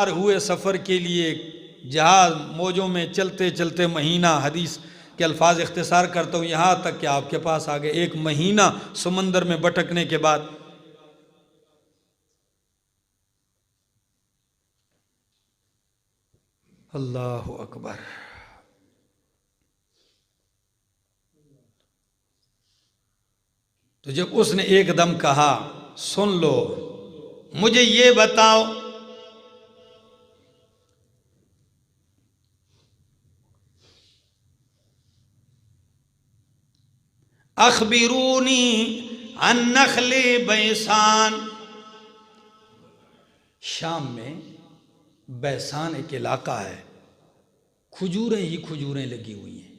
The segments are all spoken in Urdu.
ہوئے سفر کے لیے جہاز موجوں میں چلتے چلتے مہینہ، حدیث کے الفاظ اختصار کرتا ہوں، یہاں تک کہ آپ کے پاس آگے 1 مہینہ سمندر میں بھٹکنے کے بعد اللہ اکبر، تو جب اس نے ایک دم کہا سن لو مجھے یہ بتاؤ اخبرونی عن نخل بیسان، شام میں بیسان ایک علاقہ ہے، کھجوریں ہی کھجوریں لگی ہوئی ہیں،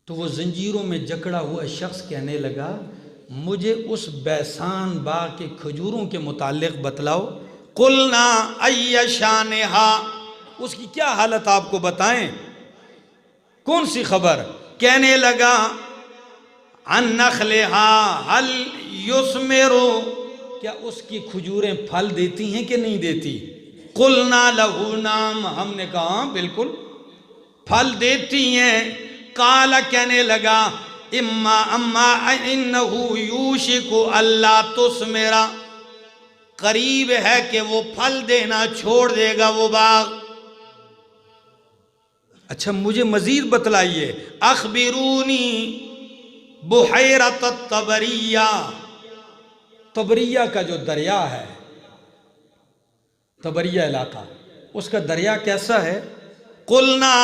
تو وہ زنجیروں میں جکڑا ہوا شخص کہنے لگا مجھے اس بیسان باغ کے کھجوروں کے متعلق بتلاؤ۔ قلنا ای شانہا، اس کی کیا حالت آپ کو بتائیں، کون سی خبر؟ کہنے لگا عن نخلہا هل یثمر، کیا اس کی کھجوریں پھل دیتی ہیں کہ نہیں دیتی؟ قلنا لہو نعم، ہم نے کہا بالکل پھل دیتی ہیں۔ قال، کہنے لگا اما انہو یوشک الا تثمر، قریب ہے کہ وہ پھل دینا چھوڑ دے گا وہ باغ۔ اچھا مجھے مزید بتلائیے، اخبرونی بحیرۃ الطبریہ، طبریہ کا جو دریا ہے، طبریہ علاقہ، اس کا دریا کیسا ہے؟ قلنا،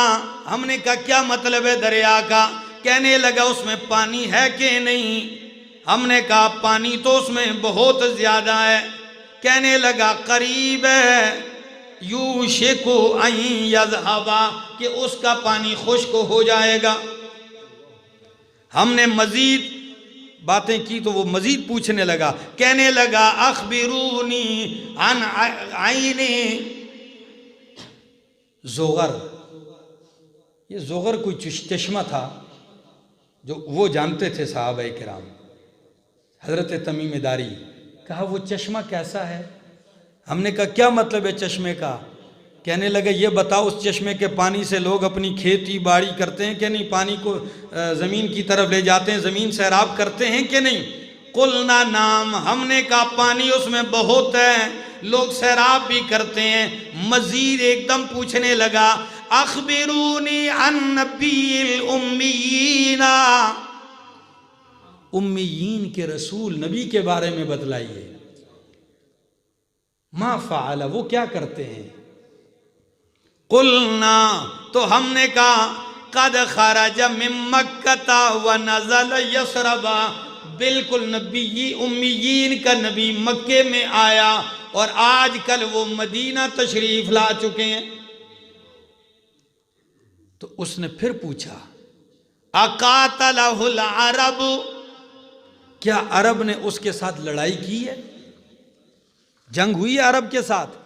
ہم نے کہا کیا مطلب ہے دریا کا؟ کہنے لگا اس میں پانی ہے کہ نہیں؟ ہم نے کہا پانی تو اس میں بہت زیادہ ہے۔ کہنے لگا قریب ہے یوشک ان یذھب، کہ اس کا پانی خشک ہو جائے گا۔ ہم نے مزید باتیں کی تو وہ مزید پوچھنے لگا، کہنے لگا اخبرونی عن عین زغر، یہ زغر کوئی چشمہ تھا جو وہ جانتے تھے صحابہ کرام۔ حضرت تمیم داری کہا وہ چشمہ کیسا ہے؟ ہم نے کہا کیا مطلب ہے چشمے کا؟ کہنے لگا یہ بتاؤ اس چشمے کے پانی سے لوگ اپنی کھیتی باڑی کرتے ہیں کہ نہیں؟ پانی کو زمین کی طرف لے جاتے ہیں، زمین سیراب کرتے ہیں کہ نہیں؟ قلنا نعم، ہم نے کہا پانی اس میں بہت ہے، لوگ سیراب بھی کرتے ہیں۔ مزید ایک دم پوچھنے لگا اخبرونی عن نبی الامیین، امیین کے رسول نبی کے بارے میں بتلائیے۔ ما فعل، وہ کیا کرتے ہیں؟ قلنا، تو ہم نے کہا قد خرج من مکہ ونزل یثرب، بالکل نبی امیین کا نبی مکے میں آیا اور آج کل وہ مدینہ تشریف لا چکے ہیں۔ تو اس نے پھر پوچھا اقاتلہ العرب، کیا عرب نے اس کے ساتھ لڑائی کی ہے؟ جنگ ہوئی ہے عرب کے ساتھ؟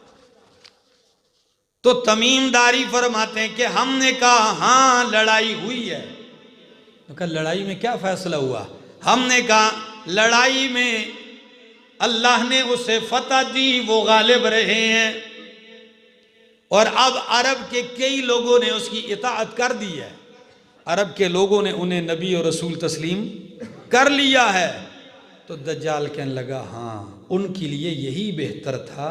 تو تمیم داری فرماتے ہیں کہ ہم نے کہا ہاں لڑائی ہوئی ہے۔ تو کہا لڑائی میں کیا فیصلہ ہوا؟ ہم نے کہا لڑائی میں اللہ نے اسے فتح دی، وہ غالب رہے ہیں، اور اب عرب کے کئی لوگوں نے اس کی اطاعت کر دی ہے، عرب کے لوگوں نے انہیں نبی اور رسول تسلیم کر لیا ہے۔ تو دجال کہنے لگا ہاں ان کے لیے یہی بہتر تھا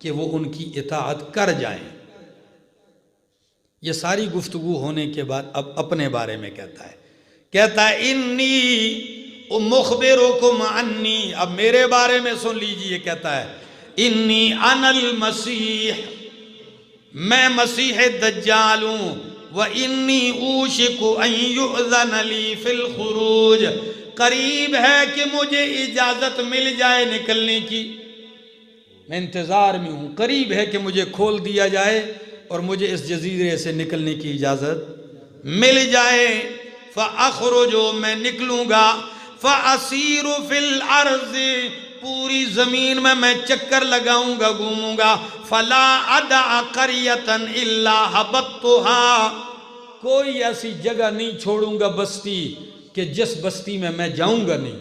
کہ وہ ان کی اطاعت کر جائیں۔ یہ ساری گفتگو ہونے کے بعد اب اپنے بارے میں کہتا ہے انی مخبرکم انی، اب میرے بارے میں سن لیجئے، کہتا ہے انی انا المسیح، میں مسیح دجال ہوں، وانی اوشک ان یؤذن لی فی الخروج، قریب ہے کہ مجھے اجازت مل جائے نکلنے کی، میں انتظار میں ہوں، قریب ہے کہ مجھے کھول دیا جائے اور مجھے اس جزیرے سے نکلنے کی اجازت مل جائے۔ فَأَخْرُجُ، میں نکلوں گا، فَأَسِيرُ فِي الْأَرْضِ، پوری زمین میں چکر لگاؤں گا، گھوموں گا، فَلَا أَدَعَ قَرْيَةً إِلَّا هَبَطْتُهَا، کوئی ایسی جگہ نہیں چھوڑوں گا بستی کہ جس بستی میں جاؤں گا نہیں،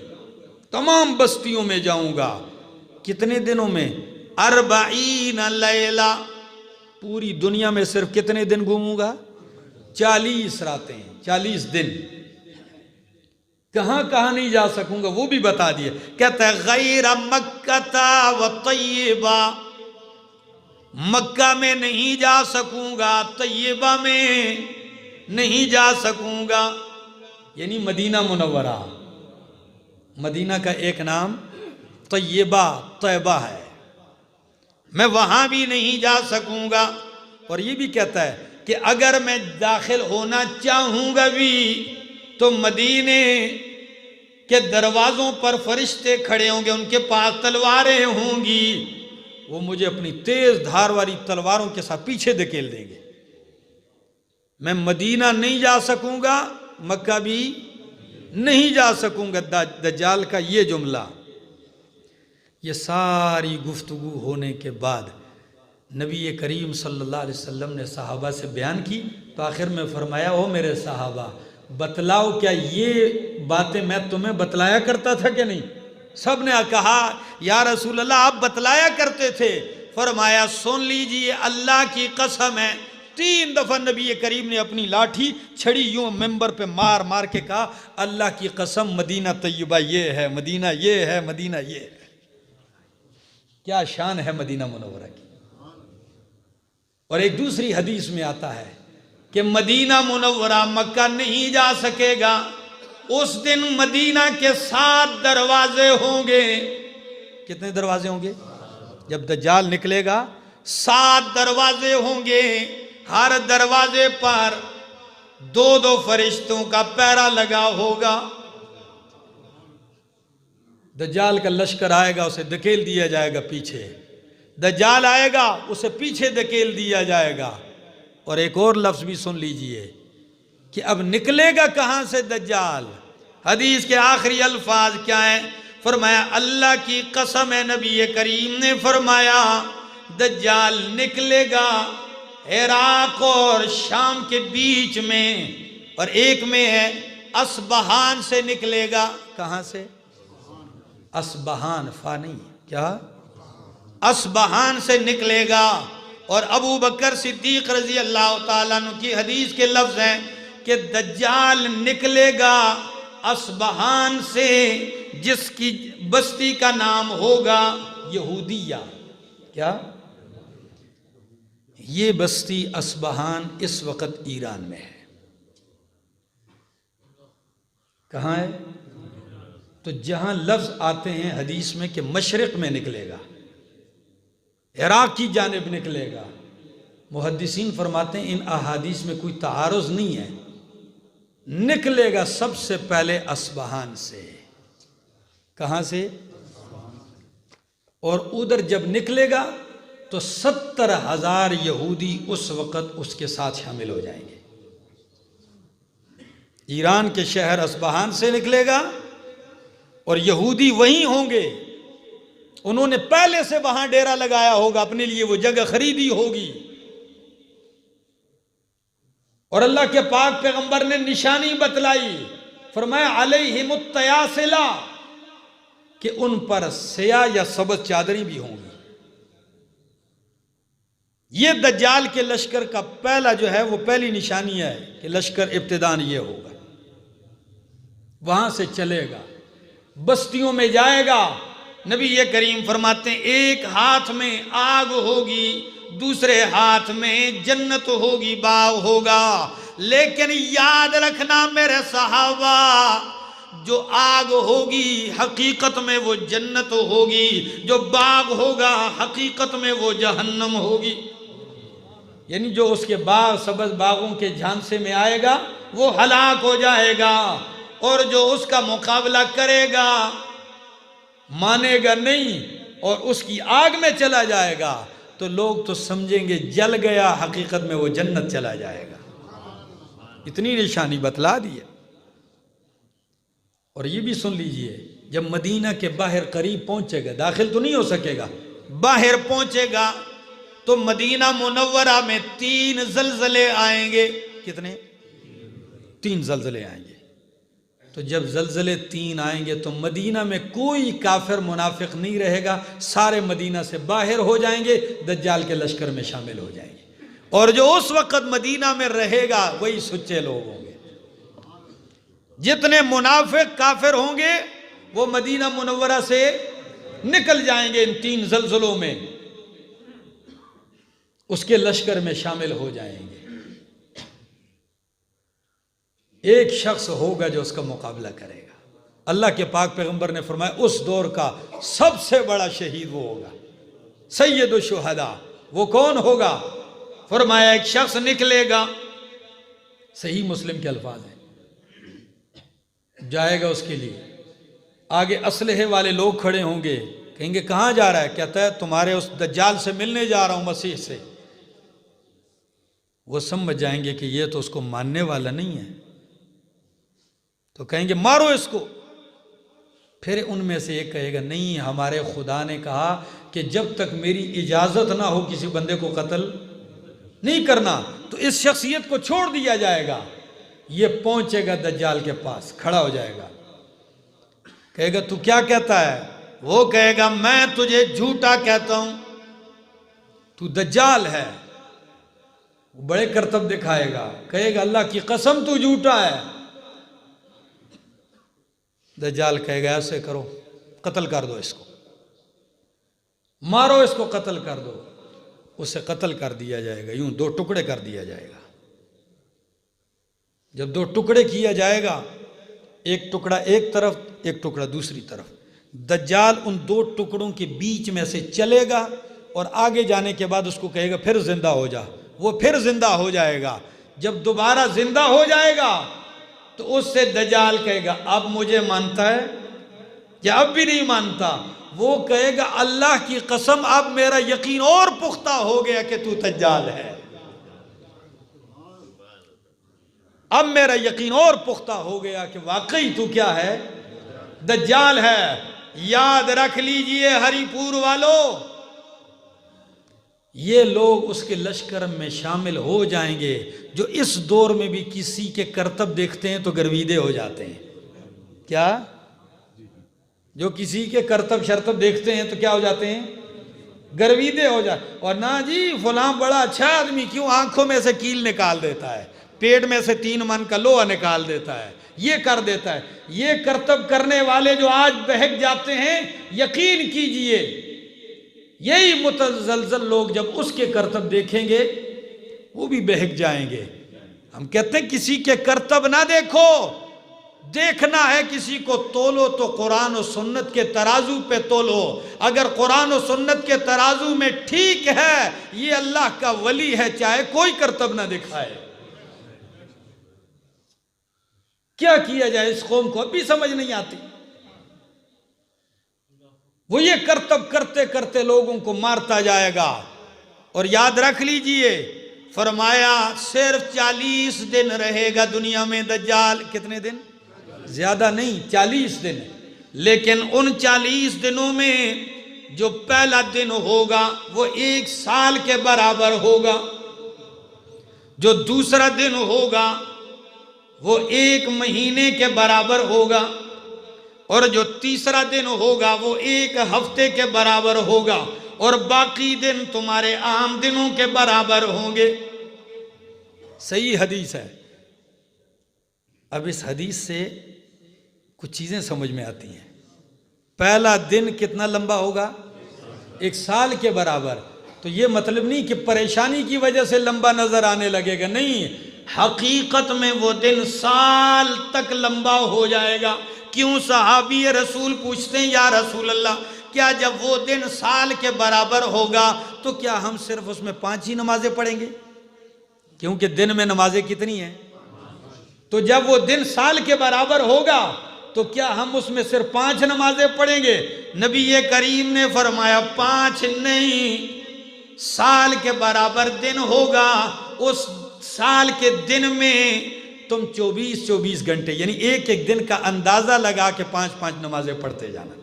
تمام بستیوں میں جاؤں گا۔ کتنے دنوں میں؟ 40 لیلہ، پوری دنیا میں صرف کتنے دن گھوموں گا؟ 40 راتیں، 40 دن، کہاں کہاں نہیں جا سکوں گا وہ بھی بتا دیا. کہتا ہے غیر مکہ و طیبہ، مکہ میں نہیں جا سکوں گا، طیبہ میں نہیں جا سکوں گا، یعنی مدینہ منورہ. مدینہ کا ایک نام طیبہ، طیبہ ہے، میں وہاں بھی نہیں جا سکوں گا. اور یہ بھی کہتا ہے کہ اگر میں داخل ہونا چاہوں گا بھی تو مدینے کے دروازوں پر فرشتے کھڑے ہوں گے، ان کے پاس تلواریں ہوں گی، وہ مجھے اپنی تیز دھار والی تلواروں کے ساتھ پیچھے دھکیل دیں گے. میں مدینہ نہیں جا سکوں گا، مکہ بھی نہیں جا سکوں گا. دجال کا یہ جملہ، یہ ساری گفتگو ہونے کے بعد نبی کریم صلی اللہ علیہ وسلم نے صحابہ سے بیان کی تو آخر میں فرمایا او میرے صحابہ بتلاؤ کیا یہ باتیں میں تمہیں بتلایا کرتا تھا کہ نہیں؟ سب نے کہا یا رسول اللہ آپ بتلایا کرتے تھے. فرمایا سن لیجئے اللہ کی قسم ہے. 3 دفعہ نبی کریم نے اپنی لاٹھی چھڑی یوں ممبر پہ مار مار کے کہا اللہ کی قسم مدینہ طیبہ یہ ہے، مدینہ یہ ہے، مدینہ یہ ہے. کیا شان ہے مدینہ منورہ کی. اور ایک دوسری حدیث میں آتا ہے کہ مدینہ منورہ مکہ نہیں جا سکے گا. اس دن مدینہ کے 7 دروازے ہوں گے. کتنے دروازے ہوں گے؟ جب دجال نکلے گا 7 دروازے ہوں گے، ہر دروازے پر 2 فرشتوں کا پہرا لگا ہوگا. دجال کا لشکر آئے گا، اسے دھکیل دیا جائے گا پیچھے. دجال آئے گا، اسے پیچھے دھکیل دیا جائے گا. اور ایک اور لفظ بھی سن لیجئے کہ اب نکلے گا کہاں سے دجال. حدیث کے آخری الفاظ کیا ہیں؟ فرمایا اللہ کی قسم ہے، نبی کریم نے فرمایا دجال نکلے گا عراق اور شام کے بیچ میں، اور ایک میں ہے اصبہان سے نکلے گا. کہاں سے؟ اصبہان، فا نہیں، کیا؟ اصبہان سے نکلے گا. اور ابو بکر صدیق رضی اللہ تعالیٰ عنہ کی حدیث کے لفظ ہیں کہ دجال نکلے گا اصبہان سے، جس کی بستی کا نام ہوگا یہودیہ. کیا؟ یہ بستی اصبہان اس وقت ایران میں ہے. کہاں ہے؟ تو جہاں لفظ آتے ہیں حدیث میں کہ مشرق میں نکلے گا، عراق کی جانب نکلے گا، محدثین فرماتے ہیں ان احادیث میں کوئی تعارض نہیں ہے. نکلے گا سب سے پہلے اصبہان سے. کہاں سے؟ اور ادھر جب نکلے گا تو 70,000 یہودی اس وقت اس کے ساتھ شامل ہو جائیں گے. ایران کے شہر اصبہان سے نکلے گا اور یہودی وہیں ہوں گے. انہوں نے پہلے سے وہاں ڈیرا لگایا ہوگا، اپنے لیے وہ جگہ خریدی ہوگی. اور اللہ کے پاک پیغمبر نے نشانی بتلائی، فرمایا علیہم التیاسلہ، کہ ان پر سیاہ یا سبز چادریں بھی ہوں گی. یہ دجال کے لشکر کا پہلا جو ہے وہ پہلی نشانی ہے کہ لشکر ابتداءً یہ ہوگا. وہاں سے چلے گا، بستیوں میں جائے گا. نبی کریم فرماتے ہیں ایک ہاتھ میں آگ ہوگی، دوسرے ہاتھ میں جنت ہوگی، باغ ہوگا. لیکن یاد رکھنا میرے صحابہ، جو آگ ہوگی حقیقت میں وہ جنت ہوگی، جو باغ ہوگا حقیقت میں وہ جہنم ہوگی. یعنی جو اس کے باغ سبز باغوں کے جھانسے میں آئے گا وہ ہلاک ہو جائے گا، اور جو اس کا مقابلہ کرے گا مانے گا نہیں اور اس کی آگ میں چلا جائے گا تو لوگ تو سمجھیں گے جل گیا، حقیقت میں وہ جنت چلا جائے گا. اتنی نشانی بتلا دی ہے. اور یہ بھی سن لیجئے جب مدینہ کے باہر قریب پہنچے گا، داخل تو نہیں ہو سکے گا، باہر پہنچے گا تو مدینہ منورہ میں 3 زلزلے آئیں گے. کتنے؟ 3 زلزلے آئیں گے. تو جب زلزلے 3 آئیں گے تو مدینہ میں کوئی کافر منافق نہیں رہے گا، سارے مدینہ سے باہر ہو جائیں گے، دجال کے لشکر میں شامل ہو جائیں گے. اور جو اس وقت مدینہ میں رہے گا وہی سچے لوگ ہوں گے. جتنے منافق کافر ہوں گے وہ مدینہ منورہ سے نکل جائیں گے ان 3 زلزلوں میں، اس کے لشکر میں شامل ہو جائیں گے. ایک شخص ہوگا جو اس کا مقابلہ کرے گا. اللہ کے پاک پیغمبر نے فرمایا اس دور کا سب سے بڑا شہید وہ ہوگا، سید الشہداء. وہ کون ہوگا؟ فرمایا ایک شخص نکلے گا، صحیح مسلم کے الفاظ ہیں، جائے گا اس کے لیے، آگے اسلحے والے لوگ کھڑے ہوں گے، کہیں گے کہاں جا رہا ہے؟ کہتا ہے تمہارے اس دجال سے ملنے جا رہا ہوں، مسیح سے. وہ سمجھ جائیں گے کہ یہ تو اس کو ماننے والا نہیں ہے، تو کہیں گے مارو اس کو. پھر ان میں سے ایک کہے گا نہیں، ہمارے خدا نے کہا کہ جب تک میری اجازت نہ ہو کسی بندے کو قتل نہیں کرنا، تو اس شخصیت کو چھوڑ دیا جائے گا. یہ پہنچے گا دجال کے پاس، کھڑا ہو جائے گا، کہے گا تو کیا کہتا ہے؟ وہ کہے گا میں تجھے جھوٹا کہتا ہوں، تو دجال ہے. وہ بڑے کرتب دکھائے گا، کہے گا اللہ کی قسم تو جھوٹا ہے. دجال کہے گا ایسے کرو، قتل کر دو اس کو، مارو اس کو، قتل کر دو. اسے قتل کر دیا جائے گا، یوں 2 ٹکڑے کر دیا جائے گا. جب 2 ٹکڑے کیا جائے گا، ایک ٹکڑا ایک طرف، ایک ٹکڑا دوسری طرف، دجال ان 2 ٹکڑوں کے بیچ میں سے چلے گا اور آگے جانے کے بعد اس کو کہے گا پھر زندہ ہو جا. وہ پھر زندہ ہو جائے گا. جب دوبارہ زندہ ہو جائے گا تو اس سے دجال کہے گا اب مجھے مانتا ہے یا اب بھی نہیں مانتا؟ وہ کہے گا اللہ کی قسم اب میرا یقین اور پختہ ہو گیا کہ تو دجال ہے، اب میرا یقین اور پختہ ہو گیا کہ واقعی تو کیا ہے؟ دجال ہے. یاد رکھ لیجئے ہری پور والوں، یہ لوگ اس کے لشکر میں شامل ہو جائیں گے جو اس دور میں بھی کسی کے کرتب دیکھتے ہیں تو گرویدے ہو جاتے ہیں. کیا؟ جو کسی کے کرتب شرتب دیکھتے ہیں تو کیا ہو جاتے ہیں؟ گرویدے ہو جاتے. اور نہ جی فلاں بڑا اچھا آدمی، کیوں آنکھوں میں سے کیل نکال دیتا ہے، پیٹ میں سے 3 من کا لوہا نکال دیتا ہے، یہ کر دیتا ہے. یہ کرتب کرنے والے جو آج بہک جاتے ہیں، یقین کیجئے یہی متزلزل لوگ جب اس کے کرتب دیکھیں گے وہ بھی بہک جائیں گے. ہم کہتے ہیں کسی کے کرتب نہ دیکھو، دیکھنا ہے کسی کو تولو تو قرآن و سنت کے ترازو پہ تولو. اگر قرآن و سنت کے ترازو میں ٹھیک ہے یہ اللہ کا ولی ہے، چاہے کوئی کرتب نہ دکھائے. کیا کیا جائے؟ اس قوم کو اب بھی سمجھ نہیں آتی. وہ یہ کرتب کرتے کرتے لوگوں کو مارتا جائے گا. اور یاد رکھ لیجئے فرمایا صرف 40 دن رہے گا دنیا میں دجال. کتنے دن؟ زیادہ نہیں، 40 دن. لیکن ان 40 دنوں میں جو پہلا دن ہوگا وہ 1 سال کے برابر ہوگا، جو دوسرا دن ہوگا وہ 1 مہینے کے برابر ہوگا، اور جو تیسرا دن ہوگا وہ 1 ہفتے کے برابر ہوگا، اور باقی دن تمہارے عام دنوں کے برابر ہوں گے. صحیح حدیث ہے. اب اس حدیث سے کچھ چیزیں سمجھ میں آتی ہیں. پہلا دن کتنا لمبا ہوگا؟ 1 سال کے برابر. تو یہ مطلب نہیں کہ پریشانی کی وجہ سے لمبا نظر آنے لگے گا، نہیں، حقیقت میں وہ دن سال تک لمبا ہو جائے گا. کیوں؟ صحابی رسول پوچھتے ہیں یا رسول اللہ کیا جب وہ دن سال کے برابر ہوگا تو کیا ہم صرف اس میں 5 ہی نمازیں پڑھیں گے؟ کیونکہ دن میں نمازیں کتنی ہیں؟ تو جب وہ دن سال کے برابر ہوگا تو کیا ہم اس میں صرف 5 نمازیں پڑھیں گے؟ نبی کریم نے فرمایا 5 نہیں، سال کے برابر دن ہوگا. اس سال کے دن میں تم 24 گھنٹے یعنی ایک دن کا اندازہ لگا کے 5 نمازیں پڑھتے جانا.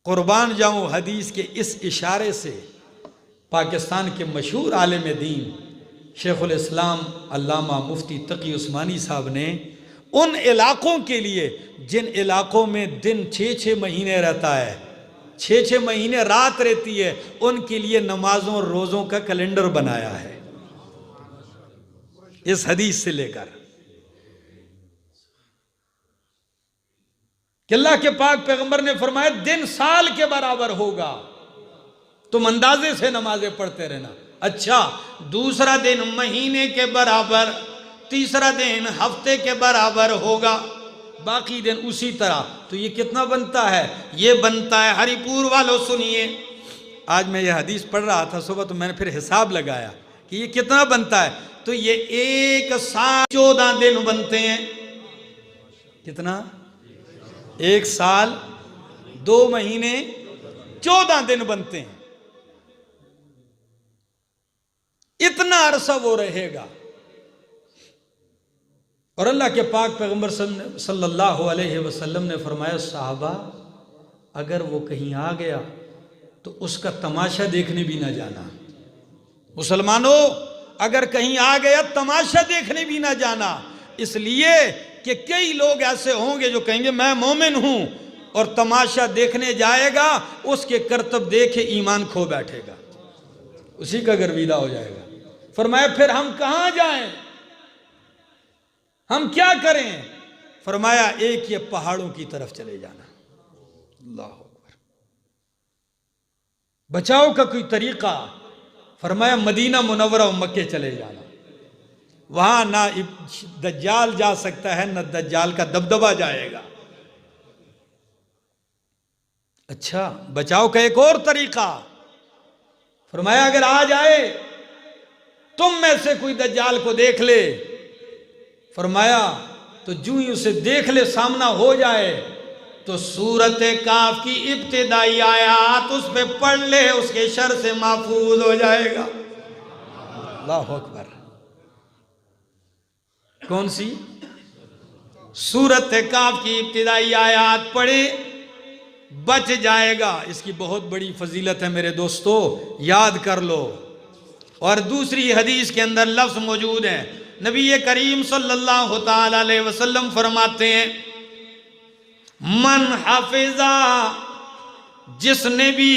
قربان جاؤں حدیث کے اس اشارے سے پاکستان کے مشہور عالم دین شیخ الاسلام علامہ مفتی تقی عثمانی صاحب نے ان علاقوں کے لیے جن علاقوں میں دن 6 مہینے رہتا ہے، 6 مہینے رات رہتی ہے، ان کے لیے نمازوں اور روزوں کا کیلنڈر بنایا ہے اس حدیث سے لے کر کہ اللہ کے پاک پیغمبر نے فرمایا دن سال کے برابر ہوگا، تم اندازے سے نمازیں پڑھتے رہنا۔ اچھا، دوسرا دن مہینے کے برابر، تیسرا دن ہفتے کے برابر ہوگا، باقی دن اسی طرح۔ تو یہ کتنا بنتا ہے؟ یہ بنتا ہے، ہری پور والوں سنیے، آج میں یہ حدیث پڑھ رہا تھا صبح تو میں نے پھر حساب لگایا کہ یہ کتنا بنتا ہے، تو یہ 1 سال 14 دن بنتے ہیں۔ کتنا؟ 1 سال 2 مہینے 14 دن بنتے ہیں۔ اتنا عرصہ وہ رہے گا، اور اللہ کے پاک پیغمبر صلی اللہ علیہ وسلم نے فرمایا صحابہ اگر وہ کہیں آ گیا تو اس کا تماشا دیکھنے بھی نہ جانا۔ مسلمانوں اگر کہیں آ گیا تماشا دیکھنے بھی نہ جانا، اس لیے کہ کئی لوگ ایسے ہوں گے جو کہیں گے میں مومن ہوں، اور تماشا دیکھنے جائے گا، اس کے کرتب دیکھے ایمان کھو بیٹھے گا، اسی کا گرویدہ ہو جائے گا۔ فرمایا پھر ہم کہاں جائیں، ہم کیا کریں؟ فرمایا ایک یہ پہاڑوں کی طرف چلے جانا۔ اللہ اکبر، بچاؤ کا کوئی طریقہ؟ فرمایا مدینہ منورہ و مکے چلے جانا، وہاں نہ دجال جا سکتا ہے نہ دجال کا دبدبہ جائے گا۔ اچھا، بچاؤ کا ایک اور طریقہ؟ فرمایا اگر آ جائے تم میں سے کوئی دجال کو دیکھ لے، فرمایا تو جو ہی اسے دیکھ لے سامنا ہو جائے تو سورۃ کاف کی ابتدائی آیات اس پہ پڑھ لے، اس کے شر سے محفوظ ہو جائے گا۔ اللہ اکبر، کون سی؟ سورۃ کاف کی ابتدائی آیات پڑھے بچ جائے گا۔ اس کی بہت بڑی فضیلت ہے میرے دوستو، یاد کر لو۔ اور دوسری حدیث کے اندر لفظ موجود ہے، نبی کریم صلی اللہ تعالی علیہ وسلم فرماتے ہیں من حفظا، جس نے بھی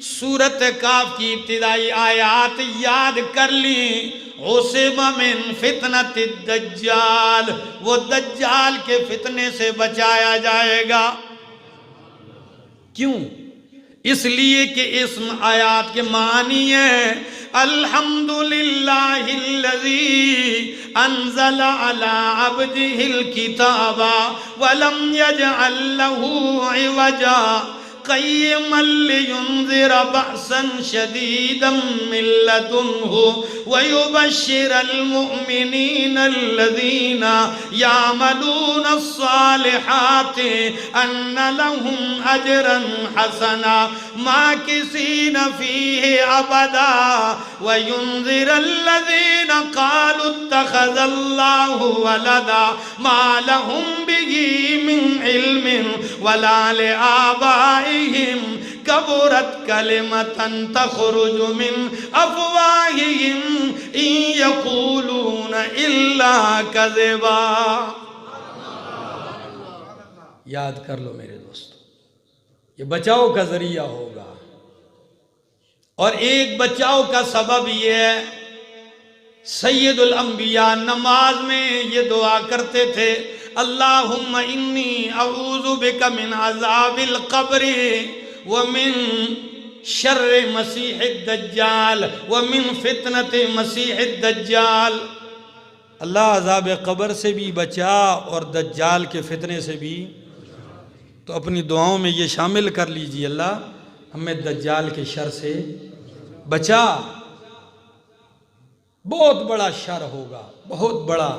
سورۃ کاف کی ابتدائی آیات یاد کر لی، عصم من فتنۃ الدجال، وہ دجال کے فتنے سے بچایا جائے گا۔ کیوں؟ اس لیے کہ اس آیات کے معنی ہے الحمدللہ الذی انزل علی عبدہ الکتاب ولم یجعل لہ عوجا قیما لینذر بأسا شدیدا من لدنہ ویبشر المؤمنین الذین یعملون الصالحات ان لهم اجرا حسنا ماکثین فیہ ابدا وینذر الذین قالوا اتخذ اللہ ولدا ما لهم به من علم ولا لآبائهم کبرت کلمة تخرج من افواہہم ان یقولون الا کذبا۔ یاد کر لو میرے دوستو، یہ بچاؤ کا ذریعہ ہوگا، اور ایک بچاؤ کا سبب یہ ہے سید الانبیاء نماز میں یہ دعا کرتے تھے اللہم انی اعوذ بک من عذاب القبر ومن شر مسیح الدجال ومن فتنۃ مسیح الدجال۔ اللہ عذاب قبر سے بھی بچا اور دجال کے فتنے سے بھی۔ تو اپنی دعاؤں میں یہ شامل کر لیجئے اللہ ہمیں دجال کے شر سے بچا۔ بہت بڑا شر ہوگا، بہت بڑا،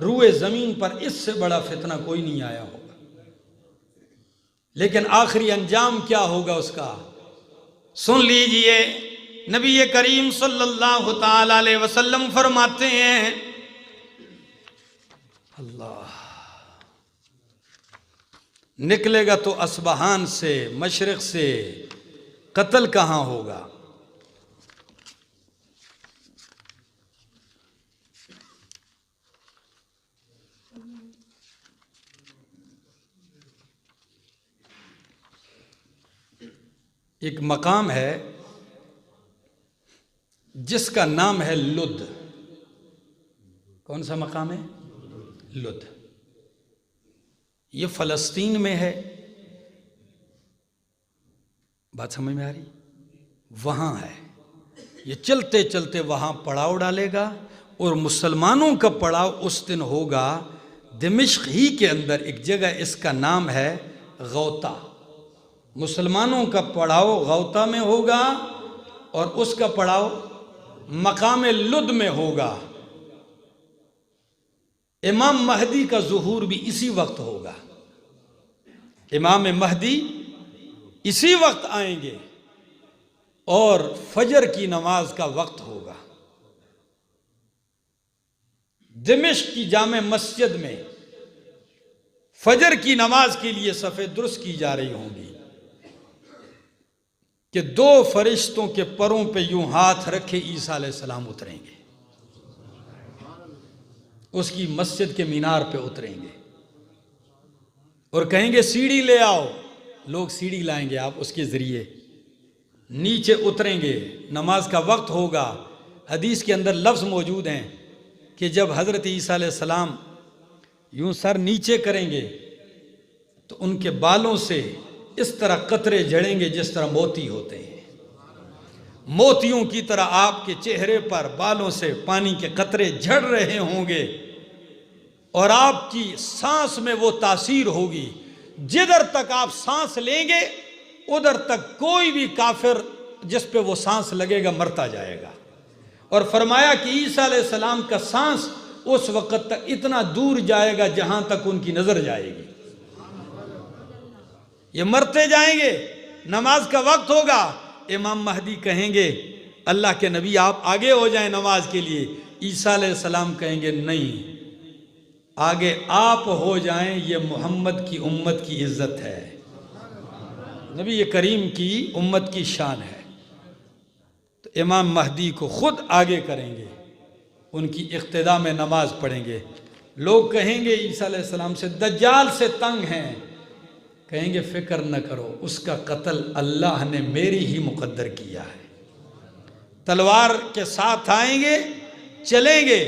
روئے زمین پر اس سے بڑا فتنہ کوئی نہیں آیا ہوگا، لیکن آخری انجام کیا ہوگا اس کا سن لیجئے۔ نبی کریم صلی اللہ تعالی علیہ وسلم فرماتے ہیں اللہ نکلے گا تو اصبہان سے، مشرق سے، قتل کہاں ہوگا؟ ایک مقام ہے جس کا نام ہے لد. کون سا مقام ہے؟ لد. یہ فلسطین میں ہے. بات سمجھ میں آ رہی؟ وہاں ہے. یہ چلتے چلتے وہاں پڑاؤ ڈالے گا، اور مسلمانوں کا پڑاؤ اس دن ہوگا دمشق ہی کے اندر. ایک جگہ اس کا نام ہے غوطہ. مسلمانوں کا پڑاؤ غوطہ میں ہوگا، اور اس کا پڑاؤ مقام لد میں ہوگا. امام مہدی کا ظہور بھی اسی وقت ہوگا. امام مہدی اسی وقت آئیں گے، اور فجر کی نماز کا وقت ہوگا. دمشق کی جامع مسجد میں فجر کی نماز کے لیے صفیں درست کی جا رہی ہوں گی کہ دو فرشتوں کے پروں پہ یوں ہاتھ رکھے عیسیٰ علیہ السلام اتریں گے. اس کی مسجد کے مینار پہ اتریں گے اور کہیں گے سیڑھی لے آؤ. لوگ سیڑھی لائیں گے، آپ اس کے ذریعے نیچے اتریں گے. نماز کا وقت ہوگا. حدیث کے اندر لفظ موجود ہیں کہ جب حضرت عیسیٰ علیہ السلام یوں سر نیچے کریں گے تو ان کے بالوں سے اس طرح قطرے جھڑیں گے جس طرح موتی ہوتے ہیں. موتیوں کی طرح آپ کے چہرے پر بالوں سے پانی کے قطرے جھڑ رہے ہوں گے، اور آپ کی سانس میں وہ تاثیر ہوگی. جدھر تک آپ سانس لیں گے ادھر تک کوئی بھی کافر جس پہ وہ سانس لگے گا مرتا جائے گا. اور فرمایا کہ عیسیٰ علیہ السلام کا سانس اس وقت تک اتنا دور جائے گا جہاں تک ان کی نظر جائے گی. یہ مرتے جائیں گے. نماز کا وقت ہوگا. امام مہدی کہیں گے اللہ کے نبی آپ آگے ہو جائیں نماز کے لیے. عیسیٰ علیہ السلام کہیں گے نہیں، آگے آپ ہو جائیں، یہ محمد کی امت کی عزت ہے، نبی کریم کی امت کی شان ہے. تو امام مہدی کو خود آگے کریں گے، ان کی اقتداء میں نماز پڑھیں گے. لوگ کہیں گے عیسیٰ علیہ السلام سے دجال سے تنگ ہیں. کہیں گے فکر نہ کرو، اس کا قتل اللہ نے میری ہی مقدر کیا ہے. تلوار کے ساتھ آئیں گے، چلیں گے،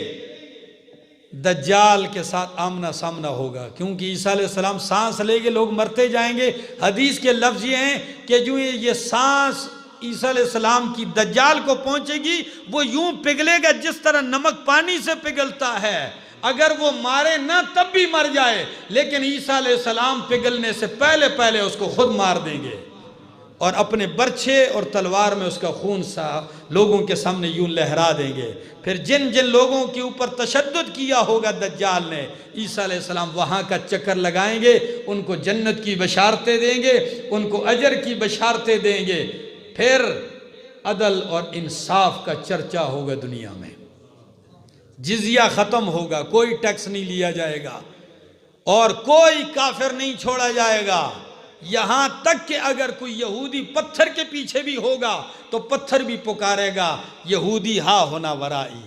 دجال کے ساتھ آمنا سامنا ہوگا. کیونکہ عیسیٰ علیہ السلام سانس لے گے، لوگ مرتے جائیں گے. حدیث کے لفظ یہ ہیں کہ جو یہ سانس عیسیٰ علیہ السلام کی دجال کو پہنچے گی وہ یوں پگھلے گا جس طرح نمک پانی سے پگھلتا ہے. اگر وہ مارے نہ تب بھی مر جائے، لیکن عیسیٰ علیہ السلام پگھلنے سے پہلے اس کو خود مار دیں گے، اور اپنے برچھے اور تلوار میں اس کا خون سا لوگوں کے سامنے یوں لہرا دیں گے. پھر جن جن لوگوں کے اوپر تشدد کیا ہوگا دجال نے، عیسیٰ علیہ السلام وہاں کا چکر لگائیں گے، ان کو جنت کی بشارتیں دیں گے، ان کو اجر کی بشارتیں دیں گے. پھر عدل اور انصاف کا چرچا ہوگا دنیا میں. جزیہ ختم ہوگا، کوئی ٹیکس نہیں لیا جائے گا، اور کوئی کافر نہیں چھوڑا جائے گا. یہاں تک کہ اگر کوئی یہودی پتھر کے پیچھے بھی ہوگا تو پتھر بھی پکارے گا یہودی ہا ہونا ورائی،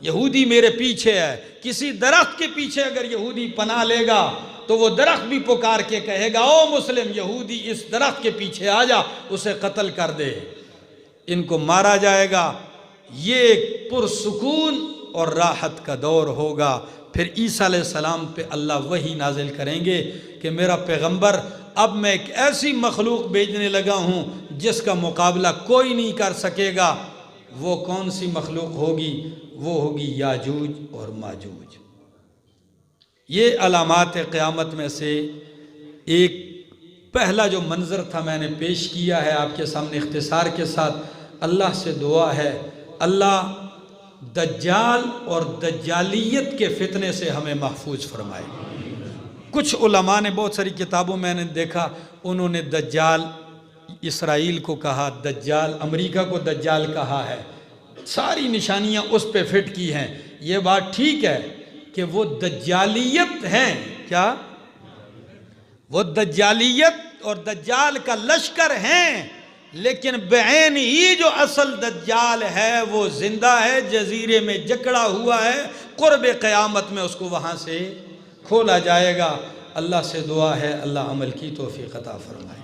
یہودی میرے پیچھے ہے. کسی درخت کے پیچھے اگر یہودی پناہ لے گا تو وہ درخت بھی پکار کے کہے گا او مسلم یہودی اس درخت کے پیچھے آ جا، اسے قتل کر دے. ان کو مارا جائے گا. یہ ایک پرسکون اور راحت کا دور ہوگا. پھر عیسیٰ علیہ السلام پہ اللہ وحی نازل کریں گے کہ میرا پیغمبر اب میں ایک ایسی مخلوق بھیجنے لگا ہوں جس کا مقابلہ کوئی نہیں کر سکے گا. وہ کون سی مخلوق ہوگی؟ وہ ہوگی یاجوج اور ماجوج. یہ علامات قیامت میں سے ایک پہلا جو منظر تھا میں نے پیش کیا ہے آپ کے سامنے اختصار کے ساتھ. اللہ سے دعا ہے اللہ دجال اور دجالیت کے فتنے سے ہمیں محفوظ فرمائے. کچھ علماء نے بہت ساری کتابوں میں نے دیکھا انہوں نے دجال اسرائیل کو کہا، دجال امریکہ کو دجال کہا ہے. ساری نشانیاں اس پہ فٹ کی ہیں. یہ بات ٹھیک ہے کہ وہ دجالیت ہیں. کیا وہ دجالیت اور دجال کا لشکر ہیں، لیکن بعین ہی جو اصل دجال ہے وہ زندہ ہے، جزیرے میں جکڑا ہوا ہے. قرب قیامت میں اس کو وہاں سے کھولا جائے گا. اللہ سے دعا ہے اللہ عمل کی توفیق عطا فرمائے.